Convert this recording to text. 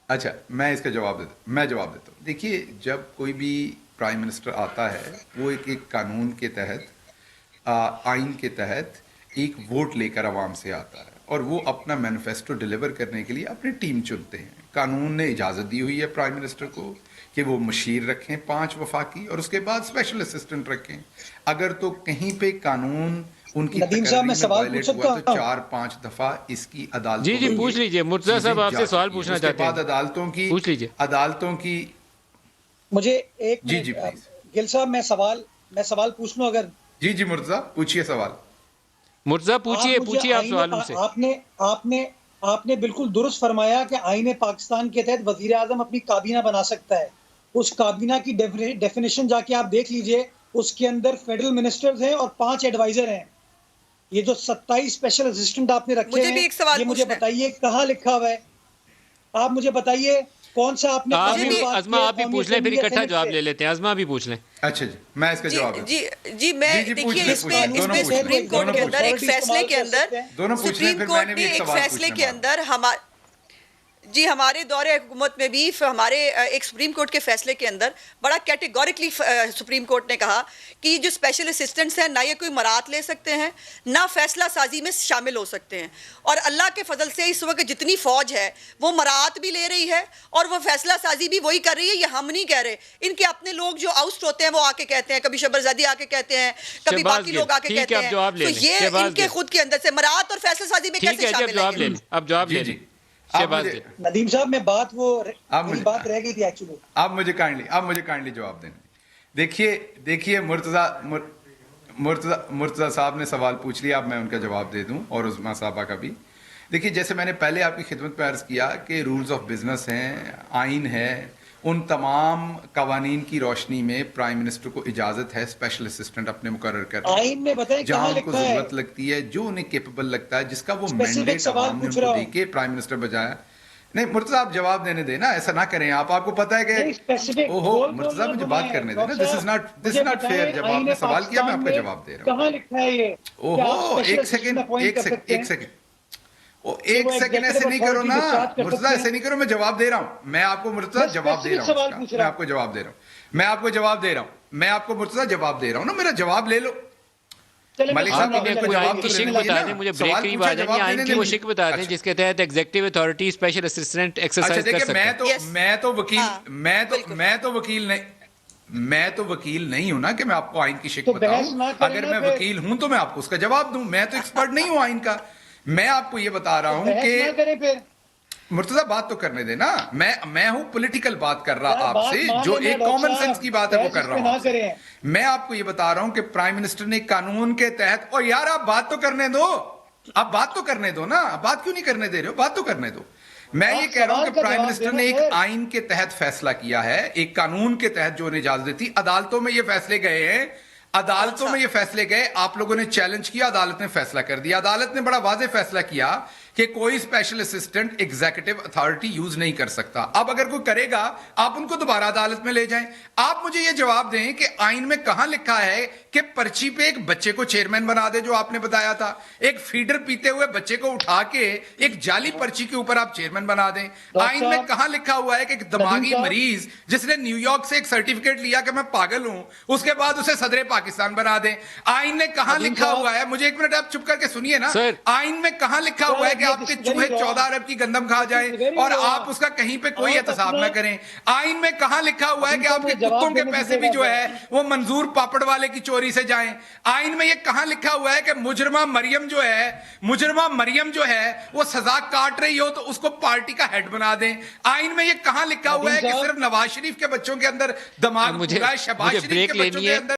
اچھا میں اس کا جواب دیتا ہوں. دیکھیے جب کوئی بھی پرائم منسٹر آتا ہے وہ ایک قانون کے تحت آئین کے تحت ایک ووٹ لے کر عوام سے آتا ہے اور وہ اپنا مینیفیسٹو ڈیلیور کرنے کے لیے اپنی ٹیم چنتے ہیں. قانون نے اجازت دی ہوئی ہے پرائم منسٹر کو کہ وہ مشیر رکھیں 5 وفاقی اور اس کے بعد اسپیشل اسسٹنٹ رکھیں. اگر تو کہیں پہ قانون ان کی ندیم صاحب تقرری میں میں سوال وائلیٹ پوچھ ہوا سکتا تو ہوں؟ 4-5 دفعہ اس کی جی عدالتوں جی میں پوچھ لیجئے. مرتضیٰ صاحب آپ سے سوال پوچھنا چاہتے ہیں. اس کے بعد پوچھ لیجئے. عدالتوں کی مجھے ایک جی منٹ پلیز. گل صاحب میں سوال پوچھ لوں اگر؟ جی مرتضیٰ پوچھئے سوال. مرتضیٰ پوچھئے آپ سوال ان سے. آپ نے بالکل درست فرمایا کہ آئین پاکستان کے تحت وزیر اعظم اپنی کابینہ بنا سکتا ہے. اس کابینہ کی ڈیفینیشن جا کے آپ دیکھ لیجئے. اس کے اندر فیڈرل منسٹرز ہیں اور 5 ایڈوائزر ہیں. یہ جو 27 اسپیشل اسسٹنٹ آپ نے رکھے ہیں یہ مجھے بتائیے کہاں لکھا ہوا ہے؟ آپ مجھے بتائیے کون سا آپ نے ازما آپ بھی پوچھ لیں پھر اکٹھا جواب لے لیتے ہیں. ازما بھی پوچھ لیں. اچھا جی میں اس کا جواب جی میں دیکھیے اس میں سپریم کورٹ کے اندر ایک فیصلے کے اندر سپریم کورٹ نے ایک فیصلے کے اندر ہمارے دور حکومت میں بھی ہمارے ایک سپریم کورٹ کے فیصلے کے اندر بڑا کیٹیگوریکلی سپریم کورٹ نے کہا کہ جو اسپیشل اسسٹنٹس ہیں نہ یہ کوئی مرات لے سکتے ہیں نہ فیصلہ سازی میں شامل ہو سکتے ہیں. اور اللہ کے فضل سے اس وقت جتنی فوج ہے وہ مرات بھی لے رہی ہے اور وہ فیصلہ سازی بھی وہی کر رہی ہے. یہ ہم نہیں کہہ رہے, ان کے اپنے لوگ جو آؤسٹ ہوتے ہیں وہ آ کے کہتے ہیں, کبھی شبرزادی آ کے کہتے ہیں, کبھی باقی لوگ آ کے کہتے ہیں. تو یہ ان کے خود کے اندر سے مرات اور فیصلہ سازی میں کیسے شامل ہیں؟ اب جواب لے لیں. ندیم صاحب میں میری بات رہ گئی تھی ایکچولی. آپ مجھے کائنڈلی جواب دیں. دیکھیے مرتضیٰ صاحب نے سوال پوچھ لیا, اب میں ان کا جواب دے دوں اور عظما صاحبہ کا بھی. دیکھیے جیسے میں نے پہلے آپ کی خدمت میں عرض کیا کہ رولز آف بزنس ہیں, آئین ہے, ان تمام قوانین کی روشنی میں پرائم منسٹر کو اجازت ہے اسپیشل اسسٹنٹ اپنے مقرر کرنے آئین میں بتائیں جہاں ان کو ضرورت لگتی ہے, جو انہیں کیپبل لگتا ہے, جس کا وہ مینڈیٹ عوام نے ان کو دے کے پرائم منسٹر بجایا. نہیں مرتضیٰ آپ جواب دینے دیں نا, ایسا نہ کریں آپ کو پتہ ہے کہ اوہو مرتضیٰ مجھے بات کرنے دیں نا. دس از ناٹ فیئر. جب آپ نے سوال کیا میں آپ کا جواب دے رہا ہوں. کہاں لکھا ہے یہ؟ اوہو ایک سیکنڈ ایسے نہیں کرو نا مرتضیٰ, ایسے نہیں کرو. میں جواب دے رہا ہوں, میں آپ کو مرتضیٰ جواب دے رہا ہوں, میں آپ کو جواب دے رہا ہوں, میں آپ کو مرتضیٰ جواب دے رہا ہوں نا, میرا جواب لے لو. ملک صاحب کی شک بتا دیں, مجھے بریک قریب آ جائیں. آئین کی وہ شک بتا دیں جس کے تحت executive authority special assistant exercise کر سکتا ہے. میں تو وکیل نہیں ہوں نا کہ میں آپ کو آئین کی شک بتاؤں. اگر میں وکیل ہوں تو میں آپ کو اس کا جواب دوں. میں تو ایکسپرٹ نہیں ہوں آئین کا. میں آپ کو یہ بتا رہا ہوں کہ مرتضیٰ بات تو کرنے دے نا. میں ہوں پولیٹیکل بات کر رہا آپ سے, جو ایک کامن سینس کی بات ہے وہ کر رہا ہوں. میں آپ کو یہ بتا رہا ہوں کہ پرائم منسٹر نے قانون کے تحت, اور یار آپ بات تو کرنے دو, آپ بات تو کرنے دو نا, بات کیوں نہیں کرنے دے رہے ہو, بات تو کرنے دو. میں یہ کہہ رہا ہوں کہ پرائم منسٹر نے ایک آئین کے تحت فیصلہ کیا ہے, ایک قانون کے تحت جو انہیں اجازت دیتی. عدالتوں میں یہ فیصلے گئے ہیں, آپ لوگوں نے چیلنج کیا, عدالت نے فیصلہ کر دیا. عدالت نے بڑا واضح فیصلہ کیا کہ کوئی special assistant executive authority use نہیں کر سکتا. اب اگر کوئی کرے گا آپ ان کو دوبارہ عدالت میں لے جائیں. آپ مجھے یہ جواب دیں کہ آئین میں کہاں لکھا ہے کہ پرچی پہ ایک بچے کو چیئرمین بنا دے, جو آپ نے بتایا تھا, ایک فیڈر پیتے ہوئے بچے کو اٹھا کے ایک جعلی پرچی کے اوپر آپ چیئرمین بنا دیں. آئین میں کہاں لکھا ہوا ہے کہ ایک دماغی مریض جس نے نیو یارک سے ایک سرٹیفکیٹ لیا کہ میں پاگل ہوں, اس کے بعد اسے صدر پاکستان بنا دیں. آئین نے کہاں لکھا ہوا ہے, مجھے ایک منٹ آپ چپ کر کے سنیے نا, آئین میں کہاں لکھا ہوا ہے کہ آپ کے چوہے 14 ارب کی گندم کھا جائیں اور آپ اس کا کہیں پہ کوئی احتساب نہ کریں. آئین میں کہاں لکھا ہوا ہے کہ آپ کے کتوں کے پیسے بھی جو ہے وہ منظور پاپڑ والے کی چوری سے جائیں. آئین میں یہ کہاں لکھا ہوا ہے کہ مجرمہ مریم جو ہے وہ سزا کاٹ رہی ہو تو اس کو پارٹی کا ہیڈ بنا دیں. آئین میں یہ کہاں لکھا ہوا ہے کہ صرف نواز شریف کے بچوں کے اندر دماغ پورا ہے, شہباز شریف کے بچوں کے اندر